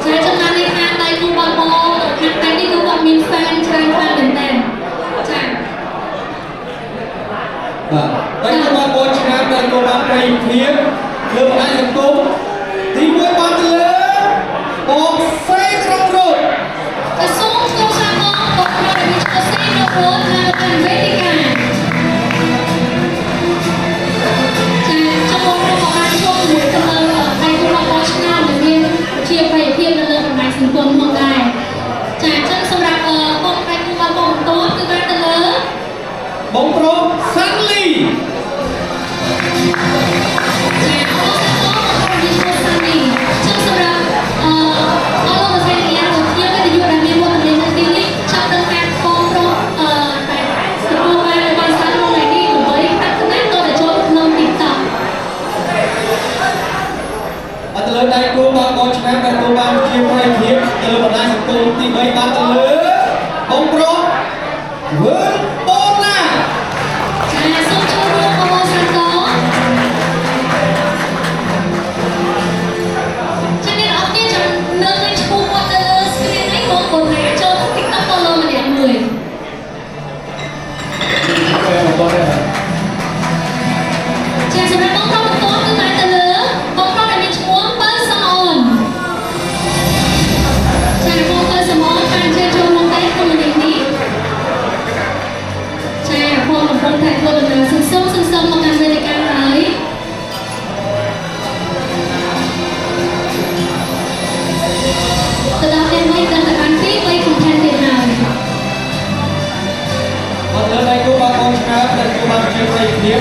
ចាចំណាននេះថាដៃគូបងប្អូនខាងដៃនេះគឺគាត់មាន fan ច្រើនខ្លាំងមែនតើចាបាទដៃគូបងប្អូនឆ្ងាយដៃគូបងប្អូនភាពលើបណ្ដាញសង្គមទី1បានទៅលើបងសេក្រុងរត់កសុំគូសាមងបងប្អូនដែលមានឈ្មោះសេនៅរត់នៅតាមវេទិកាចាចំពោះរបស់បានចូលមួយទៅលើដៃគូបងប្អូនឆ្ងាយដែលមានជាប្រយោជន៍ភាពនៅលើបណ្ដាញសង្គមផងដែរចាអញ្ចឹងសម្រាប់បងដៃគូបងប្អូនបន្ទាប់គឺបានទៅលើបងប្រុសសាន់លីដៃគូបងប្អូនឆ្នាំដៃគូបានជាប្រយោជន៍ភាពទៅលើបណ្ដាញសង្គមទី3បានទៅលើបងប្រុសវើលបូណាចាសូមចូលរួមបងប្អូនសាន់តចាអ្នកនរគ្នាចាំមើលឃើញឈ្មោះគាត់នៅលើ screen នេះបងប្អូនណាចូល TikTok follow ម្នាក់មួយចាសម្រាប់បងប្រុសបន្ទាប់គឺបានទៅលើបងប្រុសដែលមានឈ្មោះប៉ៅសំអូនចាបងប៉ៅសំអូនបានជើចូលមកតែក្នុងនេះចាបងកំពុងតែធ្វើដំណើរសន្សំមកកាន់វេទិកាហើយទៅដល់ពេលនេះកាន់តែបាន2 3 content ទៀតហើយអត់លើដៃគូបងប្អូនឆ្ងាយដៃគូបានជាប្រយោជន៍ភាព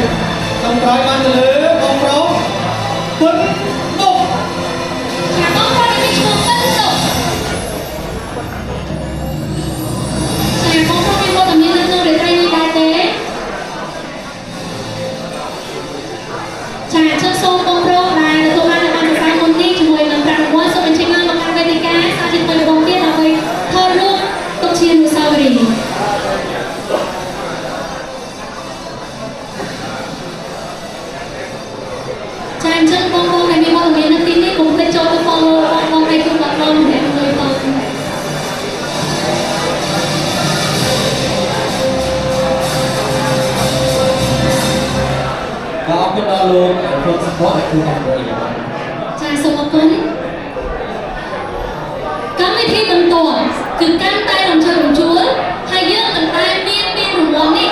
សំក្រោយបានទៅលើបងប្រុសពុនបុកចាបងប្អូនមានឈ្មោះពុនបុកចាបងប្អូនមានវត្តមាននៅក្នុងរាត្រីនេះដែរទេចាអញ្ចឹងសូមបងប្រុសដែលទទួលបាននៅបានសរសើរមុននេះជាមួយនឹងប្រាក់រង្វាន់សូមអញ្ជើញឡើងមកកាន់វេទិកាសាជាថ្មីម្ដងទៀតដើម្បីថតរូបទុកជាអនុស្សាវរីយ៍ចាអញ្ចឹងបងប្អូនដែលមានវត្តមាននៅទីនេះកុំភ្លេចចូលទៅ follow បងប្អូនFacebook បងប្អូនម្នាក់មួយផងក៏អរគុណដល់លោកលោកសពតដែលជួយតាមរយៈចាសូមអរគុណកម្មវិធីបន្ទាប់គឺកាន់តែរំជើបរំជួលហើយយើងមិនតែមានរង្វាន់នេះ